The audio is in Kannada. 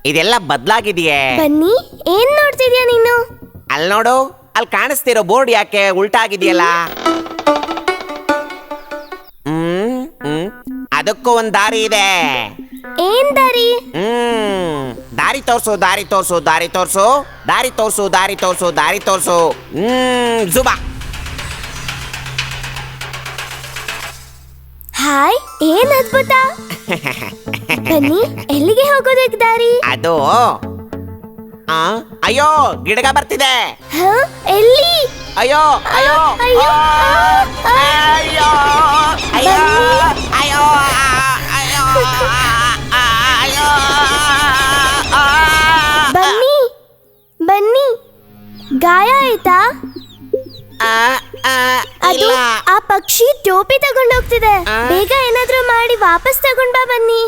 ಇದೆಲ್ಲ ಬದ್ಲಾಗಿದೆಯೇ? ಬನ್ನಿ, ಏನ್ ನೋಡ್ತಿದ್ಯಾ ನೀನು? ಅಲ್ಲಿ ನೋಡು, ಅಲ್ಲಿ ಕಾಣಿಸ್ತಿರೋ ಬೋರ್ಡ್ ಯಾಕೆ ಉಲ್ಟಾ ಆಗಿದೆಯಲ್ಲ? ಅದಕ್ಕೂ ಒಂದ್ ದಾರಿ ಇದೆ. ಏನ್ ದಾರಿ? ದಾರಿ ತೋರ್ಸು, ದಾರಿ ತೋರ್ಸು, ದಾರಿ ತೋರ್ಸು, ದಾರಿ ತೋರ್ಸು, ದಾರಿ ತೋರ್ಸು, ದಾರಿ ತೋರ್ಸು. ಜುಬಾ. ಹಾಯ್, ಏನ್ ಅದ್ಭುತ. ಬನ್ನಿ, ಎಲ್ಲಿಗೆ ಹೋಗೋದಕ್ಕೆ ದಾರಿ? ಅದು ಅಯ್ಯೋ, ಗಿಡಗ ಬರ್ತಿದೆ. ಎಲ್ಲಿ? ಅಯ್ಯೋ ಅಯ್ಯೋ ಅಯ್ಯೋ, ಅಯ್ಯೋ ಅಯ್ಯೋ ಅಯ್ಯೋ ಅಯ್ಯೋ ಅಯ್ಯೋ. ಬನ್ನಿ ಬನ್ನಿ, ಗಾಯ ಆಯ್ತಾ? ಅದು ಆ ಪಕ್ಷಿ ಟೋಪಿ ತಗೊಂಡೋಗ್ತಿದೆ. ಬೇಗ ಏನಾದ್ರೂ ಮಾಡಿ ವಾಪಸ್ ತಗೊಂಡ್ ಬಾ. ಬನ್ನಿ.